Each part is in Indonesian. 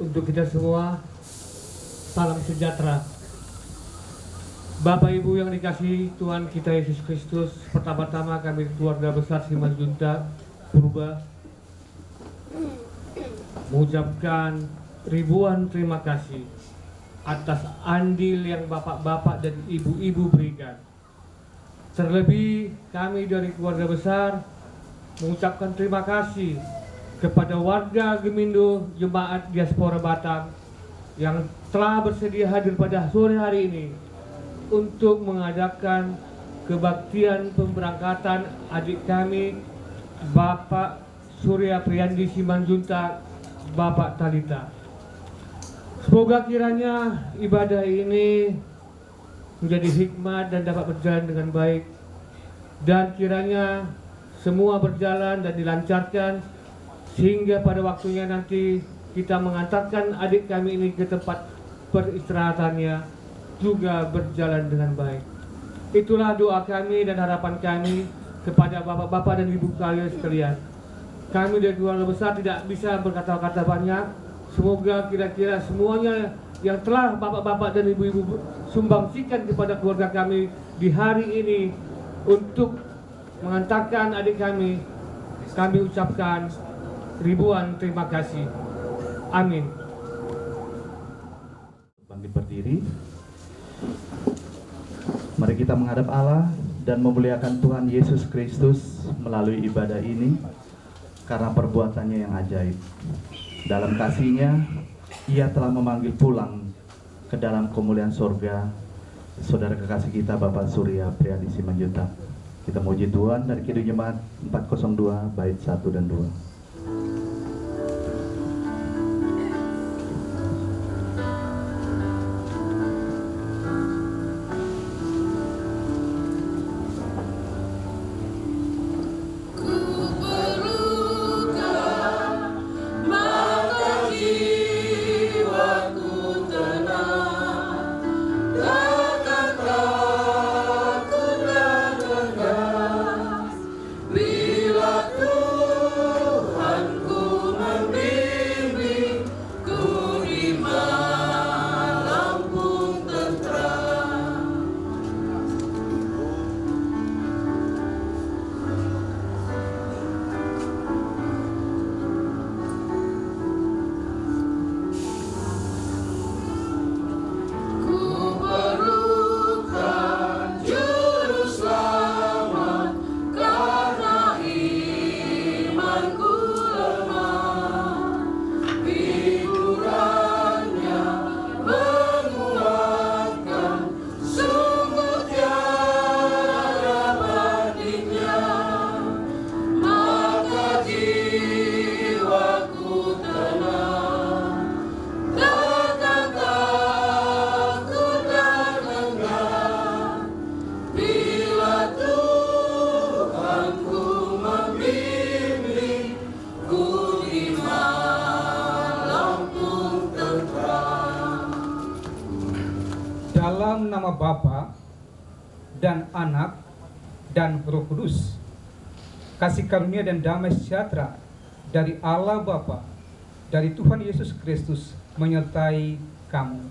untuk kita semua. Salam sejahtera. Bapak Ibu yang dikasihi Tuhan kita Yesus Kristus, pertama-tama kami keluarga besar Simanjuntak Purba mengucapkan ribuan terima kasih atas andil yang bapak-bapak dan ibu-ibu berikan. Terlebih kami dari keluarga besar mengucapkan terima kasih kepada warga Gemindo Jemaat Diaspora Batam yang telah bersedia hadir pada sore hari ini untuk mengadakan kebaktian pemberangkatan adik kami Bapak Surya Priyandi Simanjuntak, Bapak Talita. Semoga kiranya ibadah ini menjadi hikmat dan dapat berjalan dengan baik, dan kiranya semua berjalan dan dilancarkan sehingga pada waktunya nanti kita mengantarkan adik kami ini ke tempat peristirahatannya juga berjalan dengan baik. Itulah doa kami dan harapan kami kepada bapak-bapak dan ibu kalian sekalian. Kami dari keluarga besar tidak bisa berkata-kata banyak. Semoga kira-kira semuanya yang telah bapak-bapak dan ibu-ibu sumbangsikan kepada keluarga kami di hari ini untuk mengantarkan adik kami ucapkan ribuan terima kasih. Amin. Bangkit berdiri. Mari kita menghadap Allah dan memuliakan Tuhan Yesus Kristus melalui ibadah ini karena perbuatannya yang ajaib. Dalam kasih-Nya, Ia telah memanggil pulang ke dalam kemuliaan surga saudara kekasih kita Bapak Surya Priyandi Simanjuntak. Kita muji Tuhan dari Kidung Jemaat 402 bait 1 dan 2. Dalam nama Bapa dan Anak dan Roh Kudus, kasih karunia dan damai sejahtera dari Allah Bapa, dari Tuhan Yesus Kristus menyertai kamu.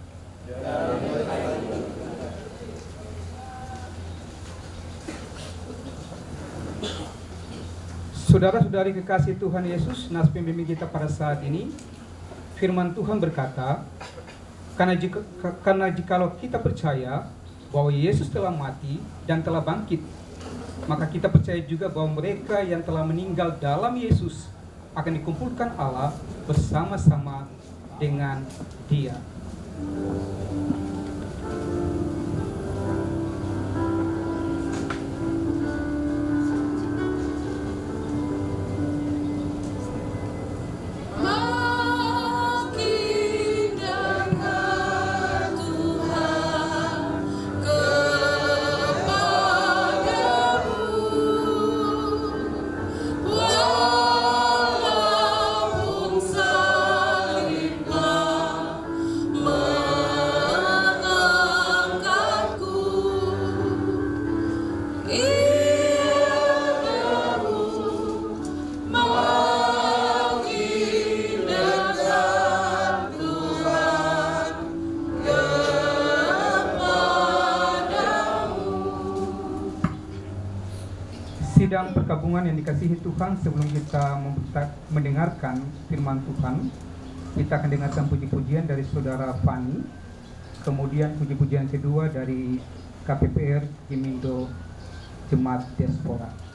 Saudara-saudari kekasih Tuhan Yesus, nas pembimbing kita pada saat ini, firman Tuhan berkata, karena jikalau kita percaya bahwa Yesus telah mati dan telah bangkit, maka kita percaya juga bahwa mereka yang telah meninggal dalam Yesus akan dikumpulkan Allah bersama-sama dengan Dia. sidang perkabungan yang dikasihi Tuhan, sebelum kita mendengarkan firman Tuhan, kita akan dengarkan puji-pujian dari Saudara Fani, kemudian puji-pujian kedua dari KPPR Kimindo Jemaat Diaspora.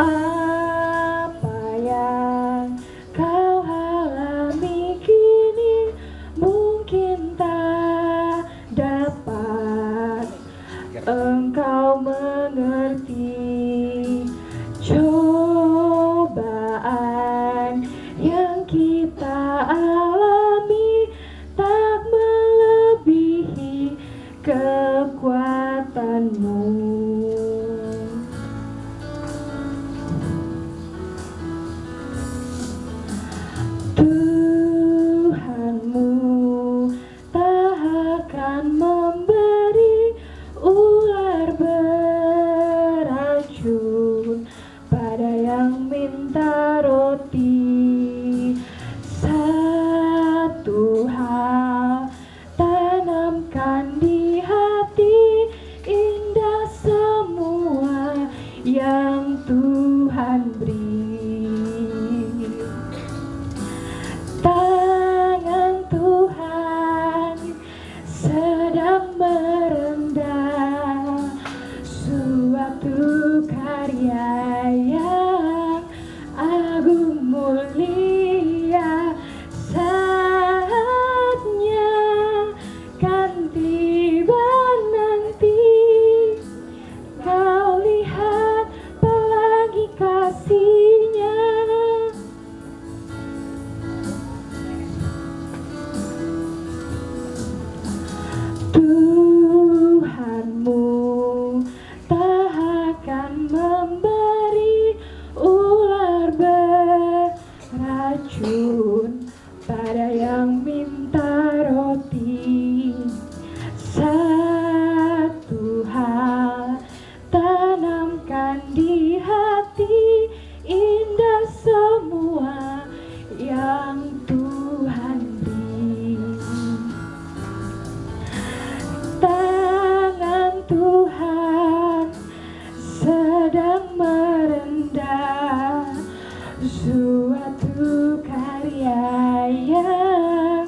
Apa yang kau alami kini mungkin tak dapat engkau mengerti. Cobaan yang kita alami tak melebihi kekuatanmu. Tuhanmu tak akan memberi ular beracun pada yang minta roti. Satu hal tanamkan di hati, indah semua yang Tuhan beri. Tangan Tuhan sedang merendah suatu karya yang agung mulia. Saatnya kan tiba nanti, kau lihat pelangi kasih-Nya. Tuhanmu tak akan memberi ular beracun pada yang minta roti. Satu hal tanamkan di hati, indah semua yang Tuhan beri. Tangan Tuhan sedang merendah suatu karya yang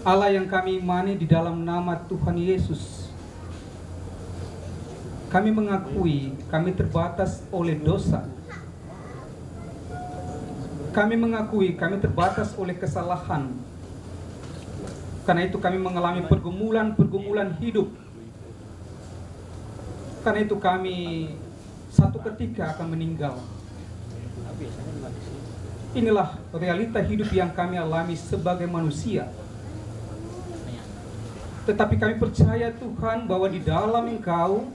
Allah yang kami imani di dalam nama Tuhan Yesus, kami mengakui kami terbatas oleh dosa. Kami mengakui kami terbatas oleh kesalahan. Karena itu kami mengalami pergumulan-pergumulan hidup. Karena itu kami satu ketika akan meninggal. Inilah realita hidup yang kami alami sebagai manusia. Tetapi kami percaya Tuhan bahwa di dalam Engkau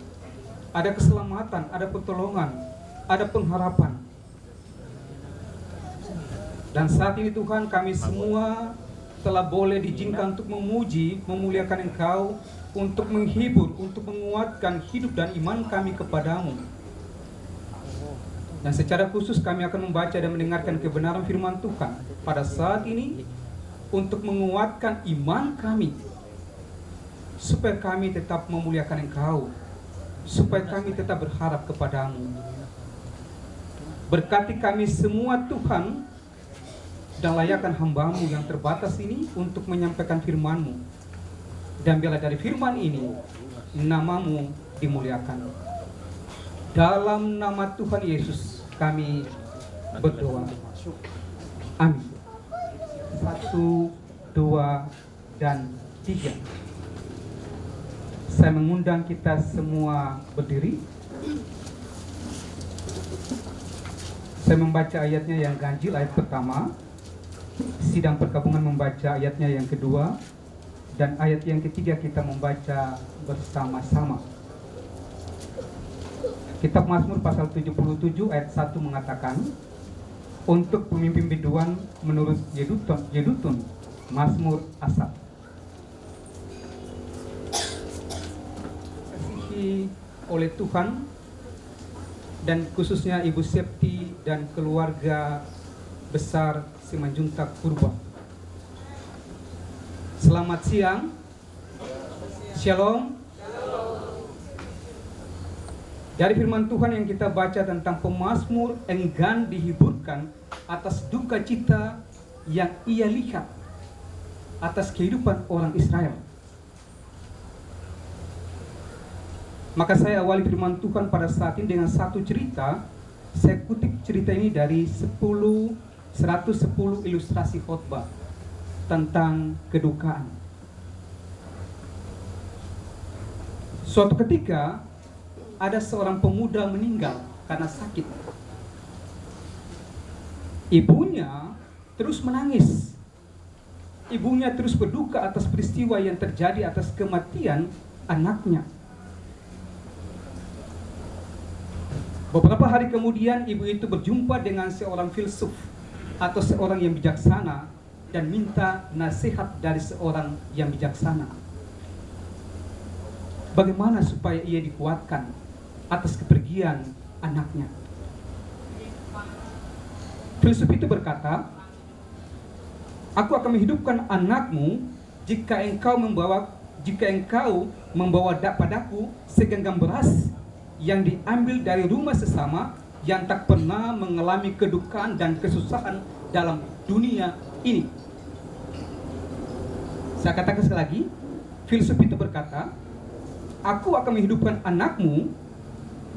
ada keselamatan, ada pertolongan, ada pengharapan. Dan saat ini Tuhan, kami semua telah boleh diizinkan untuk memuji, memuliakan Engkau, untuk menghibur, untuk menguatkan hidup dan iman kami kepadamu. Dan secara khusus kami akan membaca dan mendengarkan kebenaran firman Tuhan pada saat ini untuk menguatkan iman kami, supaya kami tetap memuliakan Engkau, supaya kami tetap berharap kepadamu. Berkati kami semua Tuhan, dan layakkan hamba-Mu yang terbatas ini untuk menyampaikan firman-Mu. Dan biarlah dari firman ini, nama-Mu dimuliakan. Dalam nama Tuhan Yesus kami berdoa. Amin. 1, 2, dan 3. Saya mengundang kita semua berdiri. Saya membaca ayatnya yang ganjil, ayat pertama. Sidang perkabungan membaca ayatnya yang kedua, dan ayat yang ketiga kita membaca bersama-sama. Kitab Mazmur pasal 77 ayat 1 mengatakan, untuk pemimpin biduan menurut Yedutun, Mazmur Asaf. Kasihi oleh Tuhan, dan khususnya Ibu Septi dan keluarga besar Simanjuntak Purba. Selamat siang. Shalom. Dari firman Tuhan yang kita baca tentang pemazmur enggan dihiburkan atas duka cita yang ia lihat atas kehidupan orang Israel. Maka saya awali firman Tuhan pada saat ini dengan satu cerita. Saya kutip cerita ini dari 110 ilustrasi khotbah tentang kedukaan. Suatu ketika ada seorang pemuda meninggal karena sakit. Ibunya terus menangis. Ibunya terus berduka atas peristiwa yang terjadi atas kematian anaknya. Beberapa hari kemudian ibu itu berjumpa dengan seorang filsuf atau seorang yang bijaksana dan minta nasihat dari seorang yang bijaksana. Bagaimana supaya ia dikuatkan atas kepergian anaknya? Filsuf itu berkata, aku akan menghidupkan anakmu jika engkau membawa padaku segenggam beras yang diambil dari rumah sesama yang tak pernah mengalami kedukaan dan kesusahan dalam dunia ini. Saya katakan sekali lagi, filsuf itu berkata, aku akan menghidupkan anakmu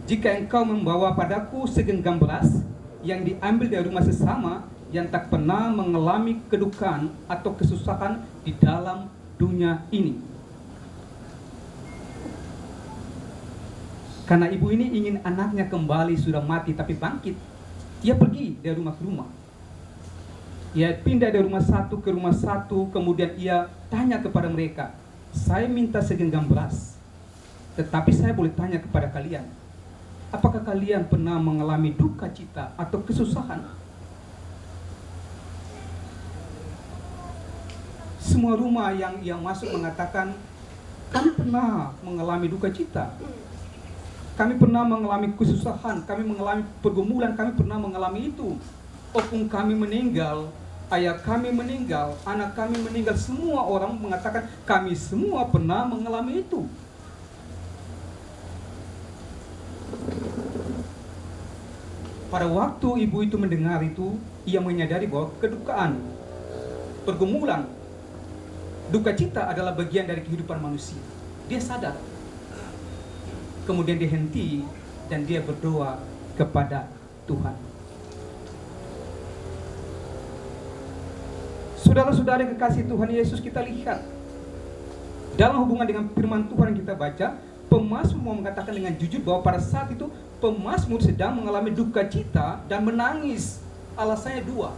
jika engkau membawa padaku segenggam beras yang diambil dari rumah sesama yang tak pernah mengalami kedukaan atau kesusahan di dalam dunia ini. Karena ibu ini ingin anaknya kembali, sudah mati tapi bangkit. Ia pergi dari rumah ke rumah. Ia pindah dari rumah satu ke rumah satu, kemudian ia tanya kepada mereka, saya minta segenggam beras, tetapi saya boleh tanya kepada kalian, apakah kalian pernah mengalami duka cita atau kesusahan? Semua rumah yang masuk mengatakan, kami pernah mengalami duka cita, kami pernah mengalami kesusahan, kami mengalami pergumulan, kami pernah mengalami itu. Opung kami meninggal, ayah kami meninggal, anak kami meninggal, semua orang mengatakan kami semua pernah mengalami itu. Pada waktu ibu itu mendengar itu, ia menyadari bahwa kedukaan, pergumulan Duka cita adalah bagian dari kehidupan manusia. Dia sadar. Kemudian dia henti dan dia berdoa kepada Tuhan. Saudara-saudara yang kekasih Tuhan Yesus, kita lihat dalam hubungan dengan firman Tuhan yang kita baca, pemazmur mau mengatakan dengan jujur bahwa pada saat itu pemazmur sedang mengalami duka cita dan menangis. Alasannya dua,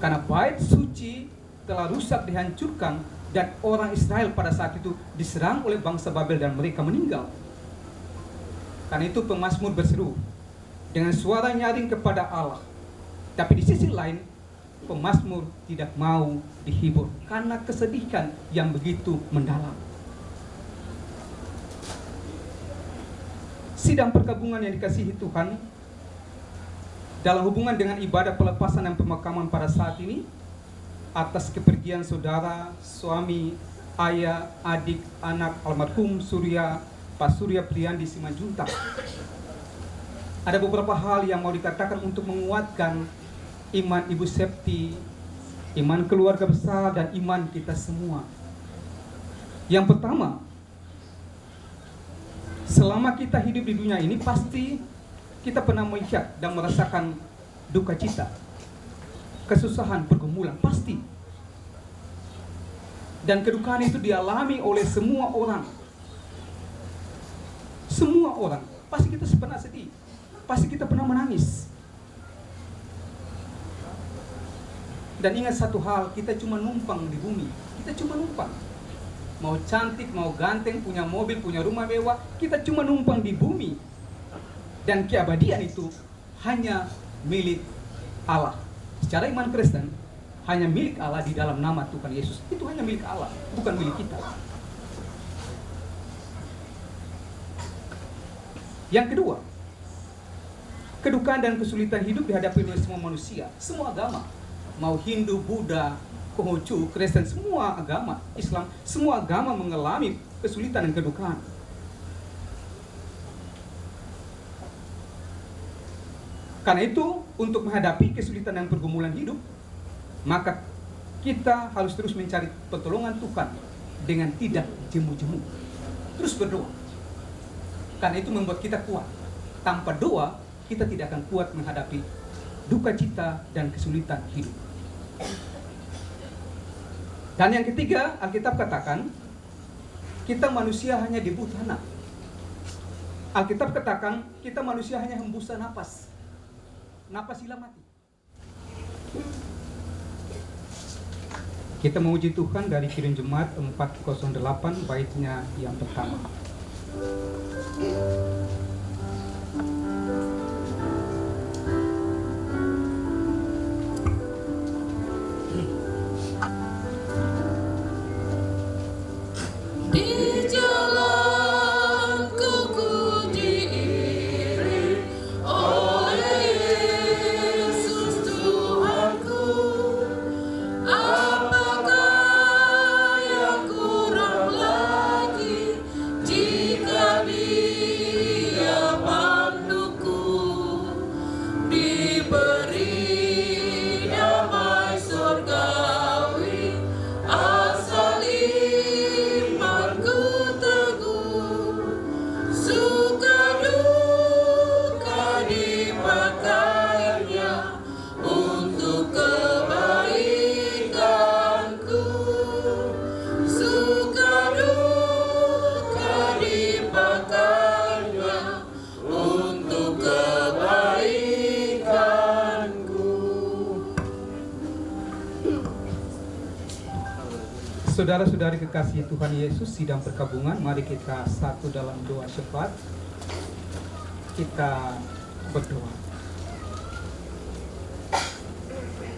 karena bait suci telah rusak, dihancurkan, dan orang Israel pada saat itu diserang oleh bangsa Babel dan mereka meninggal. Karena itu pemazmur berseru dengan suara nyaring kepada Allah. Tapi di sisi lain, pemazmur tidak mau dihibur karena kesedihan yang begitu mendalam. Sidang perkabungan yang dikasihi Tuhan, dalam hubungan dengan ibadah pelepasan dan pemakaman pada saat ini, atas kepergian saudara, suami, ayah, adik, anak almarhum Pak Surya Priandi Simanjuntak, ada beberapa hal yang mau dikatakan untuk menguatkan iman Ibu Septi, iman keluarga besar, dan iman kita semua. Yang pertama, selama kita hidup di dunia ini, pasti kita pernah melihat dan merasakan duka cita, kesusahan, pergumulan, pasti. Dan kedukaan itu dialami oleh semua orang. Semua orang, pasti kita pernah sedih, pasti kita pernah menangis. Dan ingat satu hal, kita cuma numpang di bumi. Kita cuma numpang. Mau cantik, mau ganteng, punya mobil, punya rumah mewah, kita cuma numpang di bumi. Dan keabadian itu hanya milik Allah. Secara iman Kristen, hanya milik Allah di dalam nama Tuhan Yesus. Itu hanya milik Allah, bukan milik kita. Yang kedua, kedukaan dan kesulitan hidup dihadapi oleh semua manusia, semua agama. Mau Hindu, Buddha, Konghucu, Kristen, semua agama, Islam, semua agama mengalami kesulitan dan kedukaan. Karena itu, untuk menghadapi kesulitan dan pergumulan hidup, maka kita harus terus mencari pertolongan Tuhan dengan tidak jemu-jemu. Terus berdoa. Karena itu membuat kita kuat. Tanpa doa, kita tidak akan kuat menghadapi duka cita dan kesulitan hidup. Dan yang ketiga, Alkitab katakan, kita manusia hanya diberi tanah. Alkitab katakan, kita manusia hanya hembusan napas. Napas hilang mati. Kita memuji Tuhan dari Kirim Jemaat 408 baitnya yang pertama. Di jalanku ku diiring oleh Yesus Tuhanku. Apakah yang kurang lagi jika Dia panduku? Diberi damai surgawi asal imanku teguh. Suka duka dipakainya untuk kebaikanku. Suka duka dipakainya untuk kebaikanku. Saudara-saudari kekasih Tuhan Yesus, sidang perkabungan, mari kita satu dalam doa syafaat. Kita berdoa.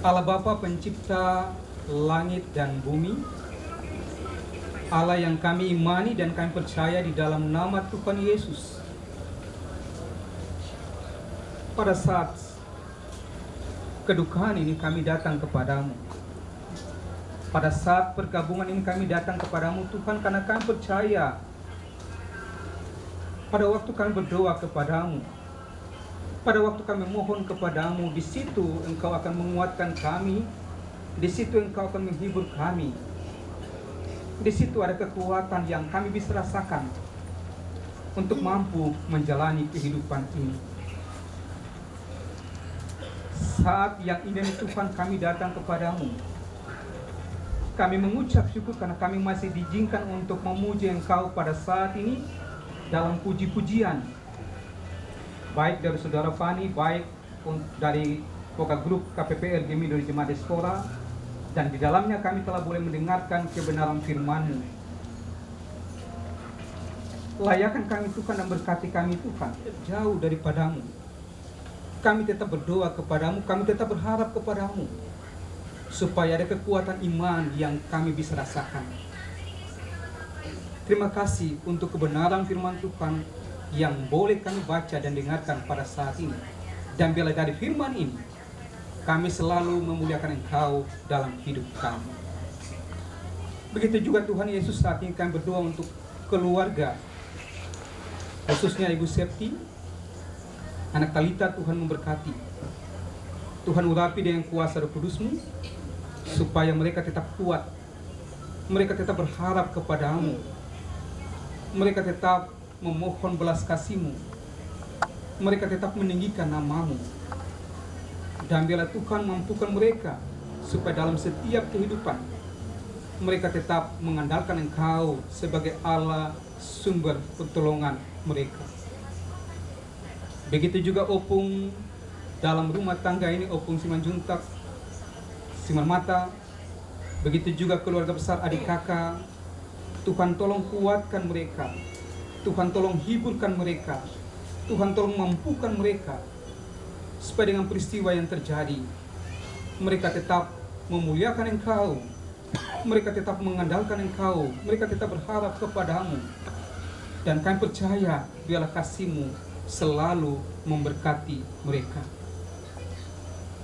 Allah Bapa pencipta langit dan bumi, Allah yang kami imani dan kami percaya di dalam nama Tuhan Yesus. Pada saat kedukaan ini kami datang kepadamu. Pada saat pergabungan ini kami datang kepadamu Tuhan, karena kami percaya pada waktu kami berdoa kepadamu, pada waktu kami mohon kepadamu, di situ Engkau akan menguatkan kami, di situ Engkau akan menghibur kami. Di situ ada kekuatan yang kami bisa rasakan untuk mampu menjalani kehidupan ini. Saat yang indah Tuhan, kami datang kepadamu. Kami mengucap syukur karena kami masih diizinkan untuk memuji Engkau pada saat ini dalam puji-pujian. Baik dari Saudara Fani, baik dari vokal grup KPPR Gemi dari Jemaat Sekolah, dan di dalamnya kami telah boleh mendengarkan kebenaran firman-Mu. Layakan kami Tuhan dan berkati kami Tuhan, jauh daripadamu. Kami tetap berdoa kepadamu, kami tetap berharap kepadamu, supaya ada kekuatan iman yang kami bisa rasakan. Terima kasih untuk kebenaran firman Tuhan yang boleh kami baca dan dengarkan pada saat ini. Dan bila dari firman ini, kami selalu memuliakan Engkau dalam hidup kami. Begitu juga Tuhan Yesus, saat ini kami berdoa untuk keluarga, khususnya Ibu Septi, anak Talita. Tuhan memberkati, Tuhan urapi dengan kuasa Roh Kudus-Mu, supaya mereka tetap kuat, mereka tetap berharap kepadamu, mereka tetap memohon belas kasih-Mu, mereka tetap meninggikan nama-Mu. Dan biarlah Tuhan mampukan mereka, supaya dalam setiap kehidupan mereka tetap mengandalkan Engkau sebagai Allah sumber pertolongan mereka. Begitu juga Opung dalam rumah tangga ini, Opung Simanjuntak, Simarmata. Begitu juga keluarga besar adik kakak. Tuhan tolong kuatkan mereka, Tuhan tolong hiburkan mereka, Tuhan tolong mampukan mereka, supaya dengan peristiwa yang terjadi, mereka tetap memuliakan Engkau, mereka tetap mengandalkan Engkau, mereka tetap berharap kepadamu. Dan kami percaya biarlah kasih-Mu selalu memberkati mereka.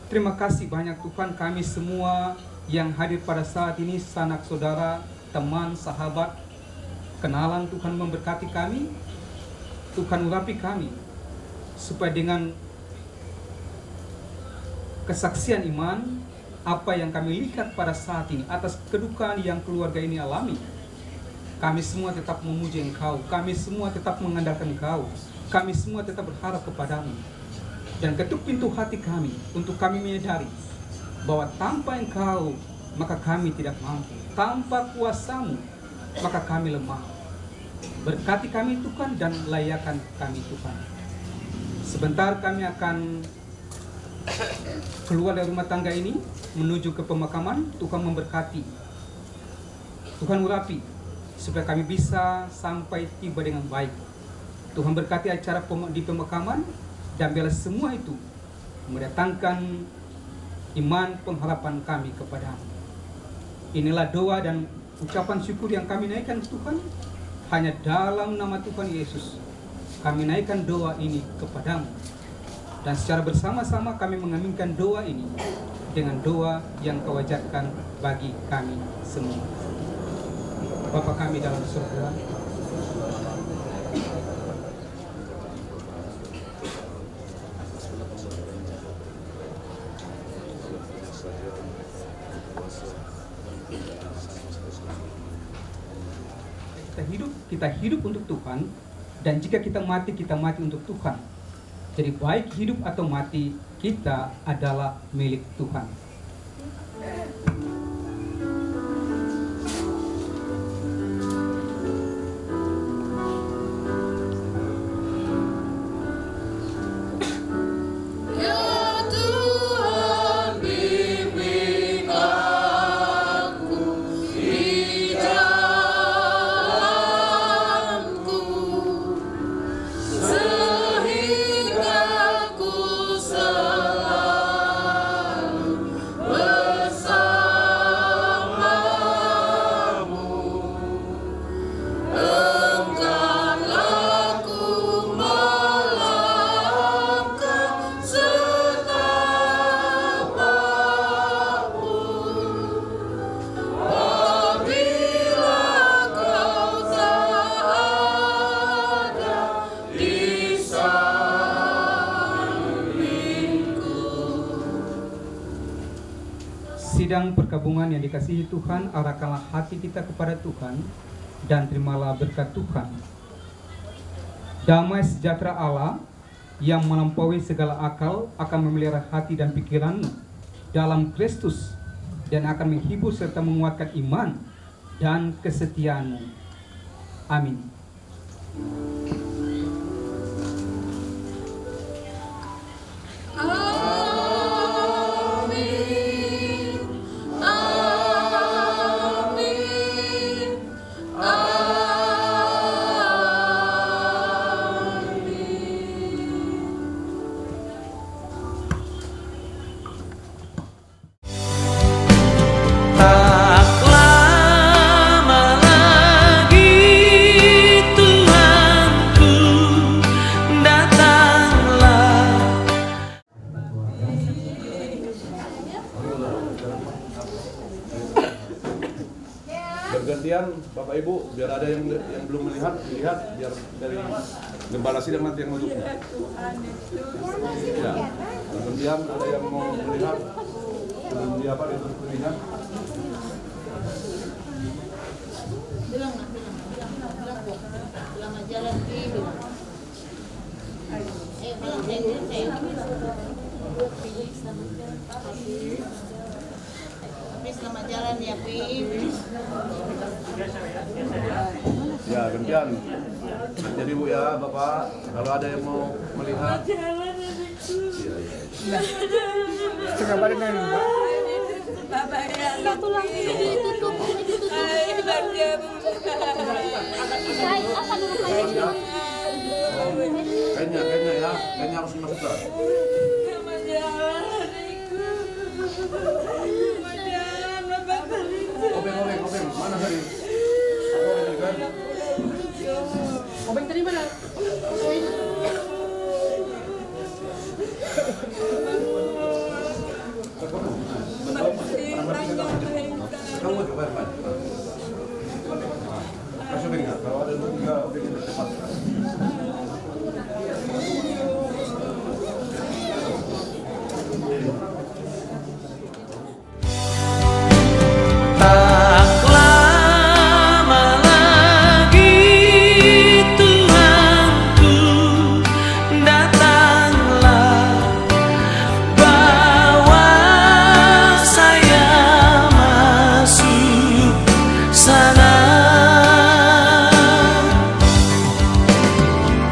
Terima kasih banyak Tuhan, kami semua yang hadir pada saat ini, sanak saudara, teman, sahabat, kenalan, Tuhan memberkati kami, Tuhan urapi kami, supaya dengan kesaksian iman, apa yang kami lihat pada saat ini, atas kedukaan yang keluarga ini alami, kami semua tetap memuji Engkau, kami semua tetap mengandalkan Engkau, kami semua tetap berharap kepadamu. Dan ketuk pintu hati kami, untuk kami menyadari bahwa tanpa Engkau, maka kami tidak mampu. Tanpa kuasa-Mu, maka kami lemah. Berkati kami Tuhan, dan layakan kami Tuhan. Sebentar kami akan keluar dari rumah tangga ini, menuju ke pemakaman. Tuhan memberkati, Tuhan urapi, supaya kami bisa sampai tiba dengan baik. Tuhan berkati acara di pemakaman, dan biarlah semua itu mendatangkan iman pengharapan kami kepadamu. Inilah doa dan ucapan syukur yang kami naikkan Tuhan, hanya dalam nama Tuhan Yesus. Kami naikkan doa ini kepadamu, dan secara bersama-sama kami mengaminkan doa ini dengan doa yang Kau ajarkan bagi kami semua. Bapa kami dalam surga, kita hidup untuk Tuhan, dan jika kita mati untuk Tuhan. Jadi baik hidup atau mati, kita adalah milik Tuhan. Sehingga ku selalu Sidang perkabungan yang dikasihi Tuhan, arahkanlah hati kita kepada Tuhan dan terimalah berkat Tuhan. Damai sejahtera Allah yang melampaui segala akal akan memelihara hati dan pikiranmu dalam Kristus dan akan menghibur serta menguatkan iman dan kesetiaanmu. Amin. Tak lama lagi Tuhanku datanglah. Bergantian Bapak Ibu, biar ada yang belum melihat biar dari gembala sidang nanti yang nunjuknya. Ya, bergantian ada yang mau melihat belum dia lihat. Selamat jalan Pi. Bilang saya. Pi selamat jalan ya Pi. Ya, gantian. Jadi Bu ya, Bapak, kalau ada yang mau melihat. Kayaknya ya, kayaknya harus dimasukkan. Obeng, mana tadi? Obeng tadi mana? Kamu coba Pak. Kasih obeng nggak? Kalau ada juga obengnya cepat. Tak lama lagi Tuhanku datanglah, bawa saya masuk sana.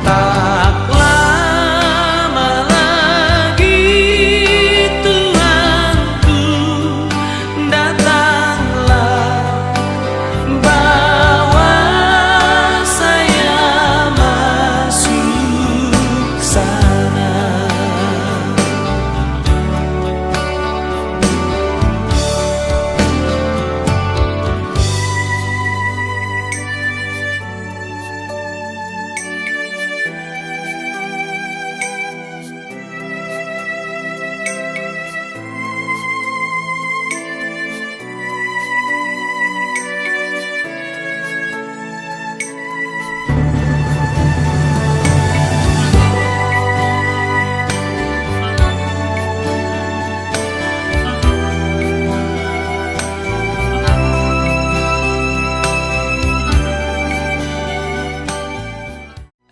Tak lama lagi Tuhanku datanglah, bawa saya masuk sana.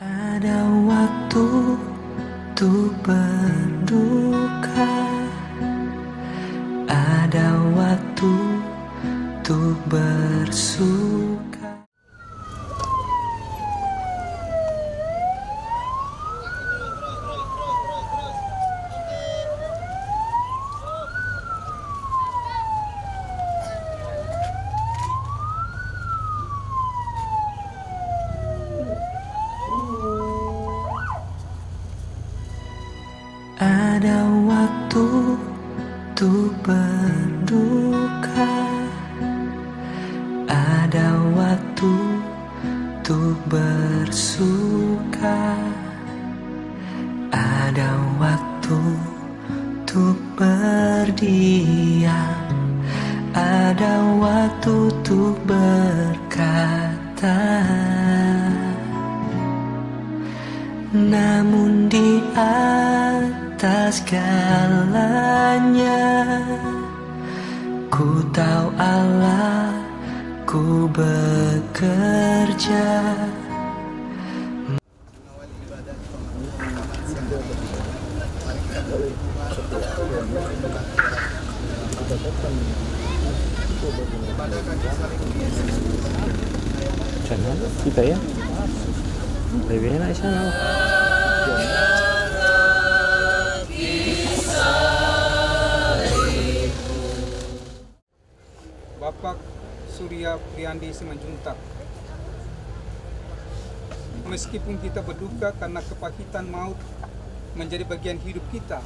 Ada waktu untuk berduka, ada waktu untuk bersuka. Ada waktu untuk berduka, ada waktu untuk bersuka, ada waktu untuk berdiam, ada waktu untuk berkata. Namun di atas segalanya, Ku tahu Allah, ku bekerja. Kita ya, lebih enak di sana. Bapak Surya Priandi Simanjuntak. Meskipun kita berduka karena kepahitan maut menjadi bagian hidup kita,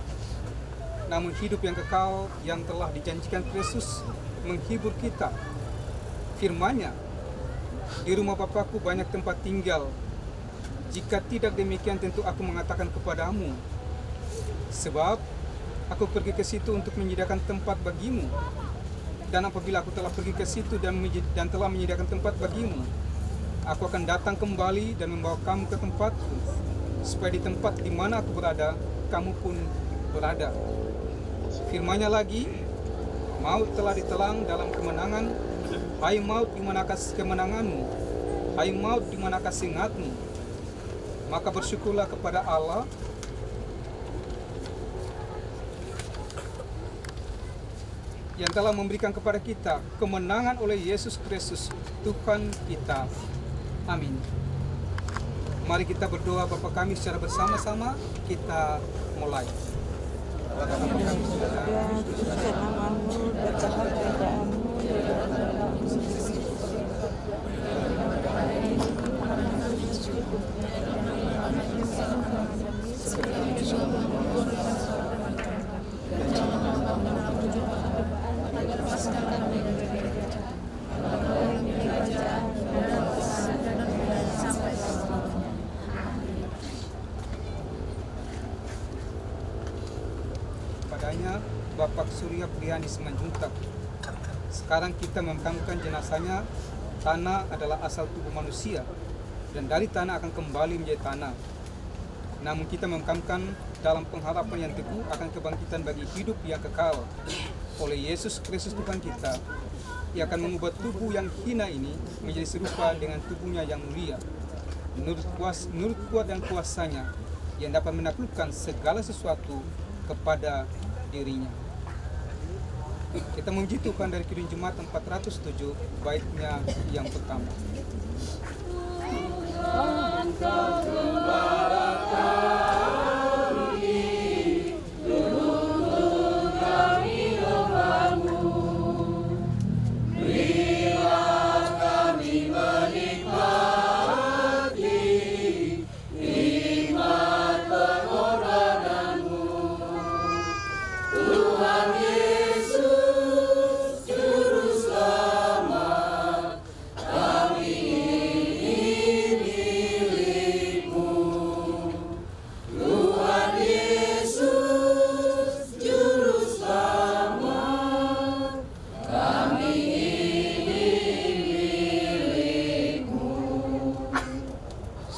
namun hidup yang kekal yang telah dijanjikan Kristus menghibur kita. Firman-Nya, di rumah Bapakku banyak tempat tinggal. Jika tidak demikian tentu aku mengatakan kepadamu, sebab aku pergi ke situ untuk menyediakan tempat bagimu. Dan apabila aku telah pergi ke situ dan telah menyediakan tempat bagimu, aku akan datang kembali dan membawa kamu ke tempatku, supaya di tempat di mana aku berada, kamu pun berada. Firman-Nya lagi, maut telah ditelan dalam kemenangan. Hai maut, di manakah kemenanganmu? Hai maut, di manakah singatmu? Maka bersyukurlah kepada Allah yang telah memberikan kepada kita kemenangan oleh Yesus Kristus Tuhan kita. Amin. Mari kita berdoa Bapa kami secara bersama-sama. Kita mulai. Bapa kami padanya Bapak Surya Priandi Simanjuntak. Sekarang kita memakamkan jenazahnya. Tanah adalah asal tubuh manusia, dan dari tanah akan kembali menjadi tanah. Namun kita memakamkan dalam pengharapan yang teguh akan kebangkitan bagi hidup yang kekal oleh Yesus Kristus Tuhan kita. Ia akan mengubah tubuh yang hina ini menjadi serupa dengan tubuhnya yang mulia, menurut kuat dan kuasanya yang dapat menaklukkan segala sesuatu kepada dirinya. Kita memuji Tuhan dari Kidung Jemaat 407 baitnya yang pertama.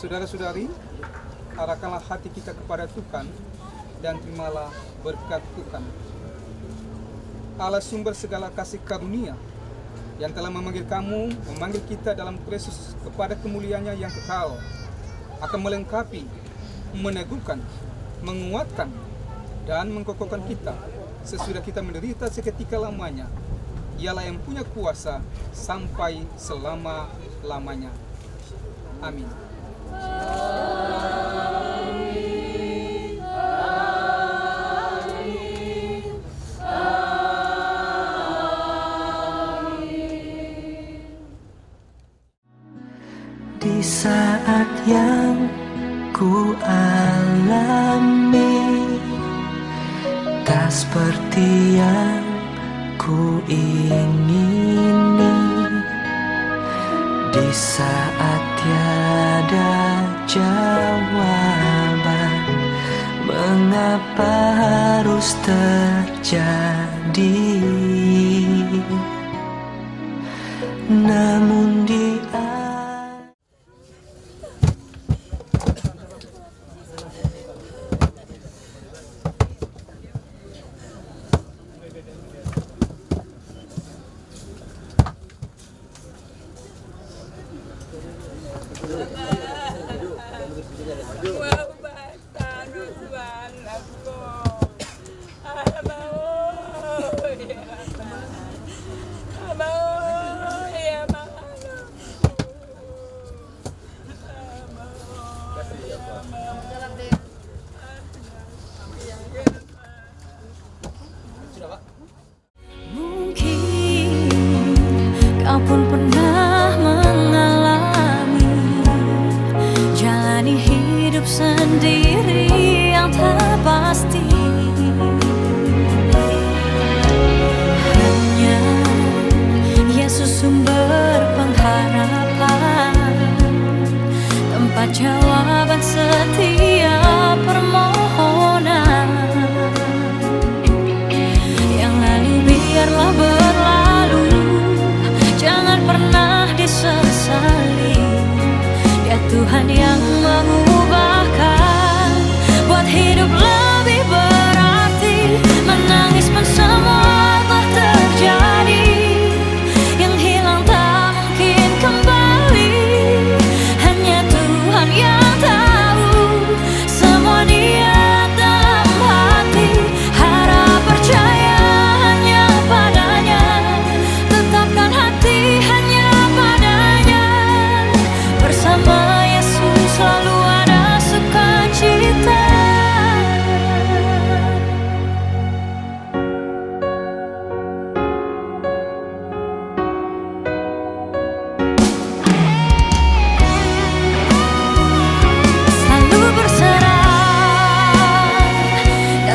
Saudara-saudari, arahkanlah hati kita kepada Tuhan dan terimalah berkat Tuhan. Allah sumber segala kasih karunia yang telah memanggil kamu, memanggil kita dalam Kristus kepada kemuliaannya yang kekal, akan melengkapi, meneguhkan, menguatkan, dan mengkokohkan kita sesudah kita menderita seketika lamanya. Ialah yang punya kuasa sampai selama-lamanya. Amin. Di saat yang ku alami tak seperti yang ku ingini, di saat tiada jawaban, mengapa harus terjadi? Namun di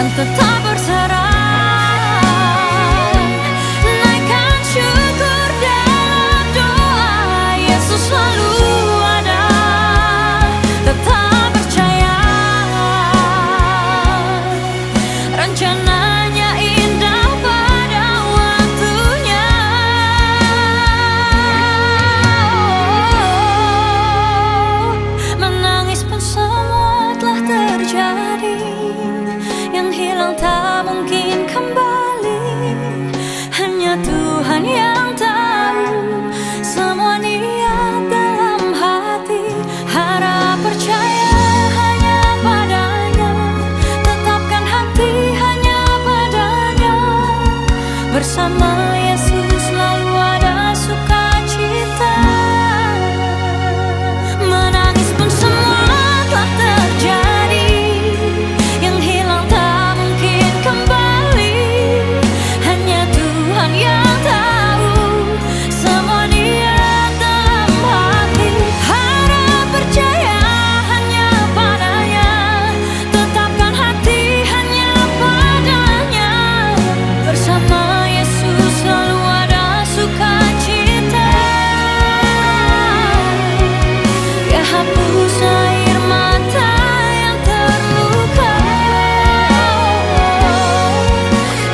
dan tetap berserah. Naikkan syukur dalam doa, Yesus selalu ada. Tetap percaya, rencananya indah pada waktunya. Menangis pun semua telah terjadi, yang hilang tak mungkin kembali. Hanya Tuhan yang tahu semua niat dalam hati. Harap percaya hanya padanya, tetapkan hati hanya padanya. Bersama Yesus selalu ada sukacita. Menangis pun semua telah terjadi, yang hilang tak mungkin kembali. Hanya Tuhan yang tahu semua niat dalam hati. Harap percaya hanya padanya, tetapkan hati hanya padanya. Bersama Yesus selalu ada sukacita. Ya hapus air mata yang terluka,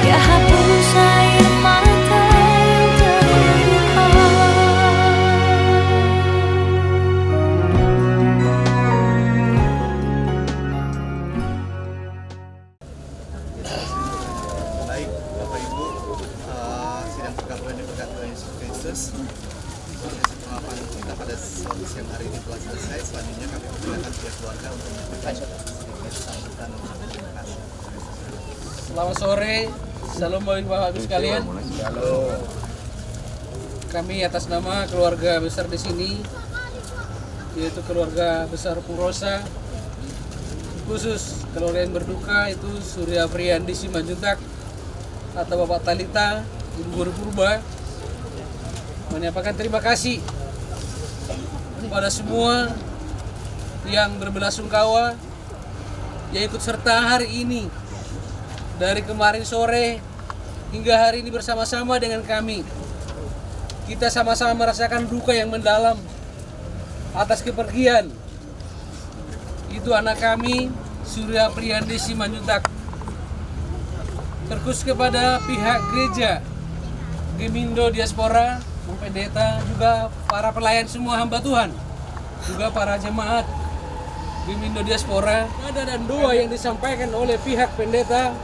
ya hapus air mata yang terluka. Baik, Bapak Ibu, sidang pergabungan diberkati Tuhan Yesus Kristus. Proses pengakuan kita pada siang hari ini telah selesai. Selanjutnya kami mempersilakan pihak keluarga untuk menyampaikan sedikit sambutan untuk terima kasih. Selamat sore, Shalom Bapak Ibu sekalian. Kami atas nama keluarga besar di sini, yaitu keluarga besar Purosa, khusus keluarga yang berduka itu Surya Priyandi Simanjuntak atau Bapak Talita, Ibu Guru Purba, menyampaikan terima kasih kepada semua yang berbelasungkawa yang ikut serta hari ini, dari kemarin sore hingga hari ini bersama-sama dengan kami. Kita sama-sama merasakan duka yang mendalam atas kepergian itu anak kami Surya Priyandi Simanjuntak. Terkhusus kepada pihak gereja Gemindo Diaspora, pendeta, juga para pelayan semua hamba Tuhan, juga para jemaat Gemindo Diaspora. Ada dan doa yang disampaikan oleh pihak pendeta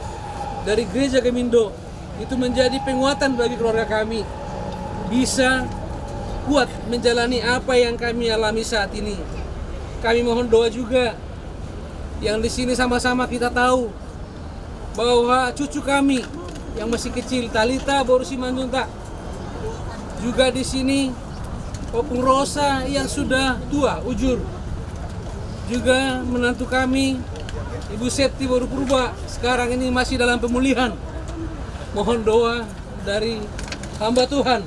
dari gereja Gemindo itu menjadi penguatan bagi keluarga kami, bisa kuat menjalani apa yang kami alami saat ini. Kami mohon doa juga yang di sini sama-sama kita tahu bahwa cucu kami yang masih kecil, Talita Boru Simanjuntak, juga di sini Opung Rosa yang sudah tua ujur, juga menantu kami Ibu Septi Boru Purba sekarang ini masih dalam pemulihan. Mohon doa dari hamba Tuhan,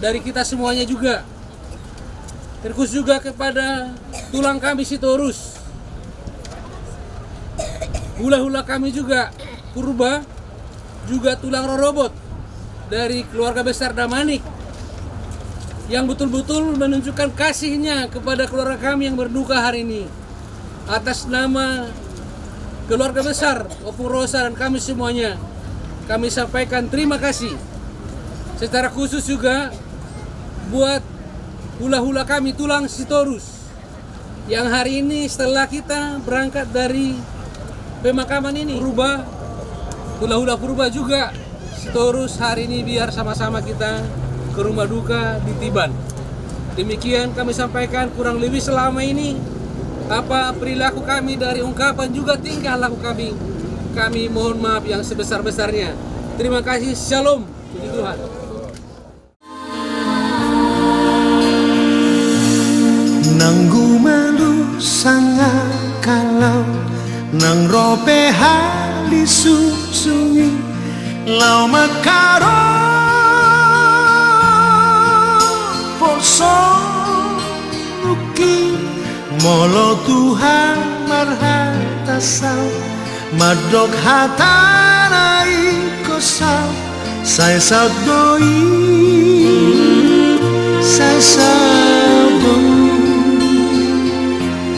dari kita semuanya juga. Terkhusus juga kepada tulang kami Sitorus, hula-hula kami juga Purba, juga tulang Rorobot dari keluarga besar Damanik, yang betul-betul menunjukkan kasihnya kepada keluarga kami yang berduka hari ini. Atas nama keluarga besar Opung Rosa dan kami semuanya, kami sampaikan terima kasih. Secara khusus juga buat hula-hula kami tulang Sitorus, yang hari ini setelah kita berangkat dari pemakaman ini Purba, hula-hula Purba juga Sitorus hari ini biar sama-sama kita ke rumah duka di Tiban. Demikian kami sampaikan kurang lebih selama ini apa perilaku kami dari ungkapan juga tingkah laku kami. Kami mohon maaf yang sebesar-besarnya. Terima kasih. Shalom. Puji Tuhan. Nang gumalu sanga kalau nang rope hali susui lau makaro poso luki molo Tuhan marhata sau Madok hatanai kosau Sai sao doi Sai sao doi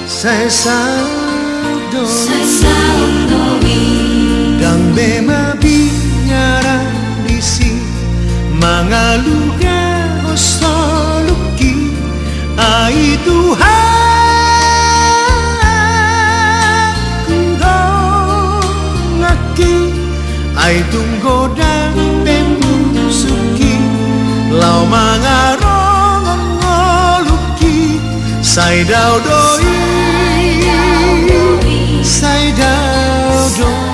Sai sao doi Dang bema binyara disi Mangaluga osoluki Ai Tuhan Kudongaki Ai tunggodang pemusuki Lau mangarong ngoluki Sai dau doi Sai dau doi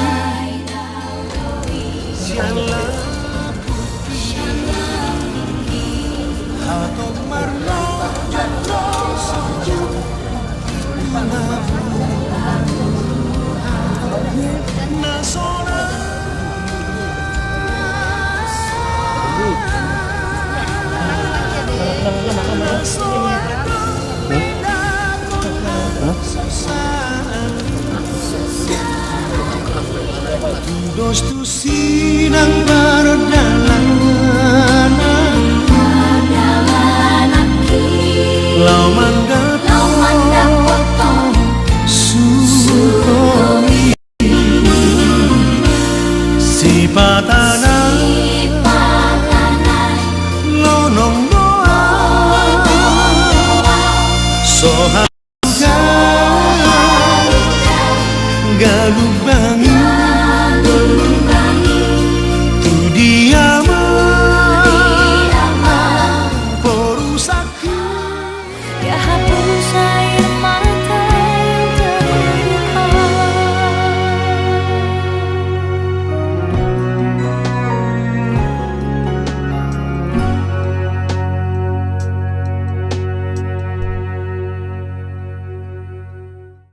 Dos tu sinang perjalanan Lau mandapo Sukoi Si patanang Lonong doa Sohaga Galuba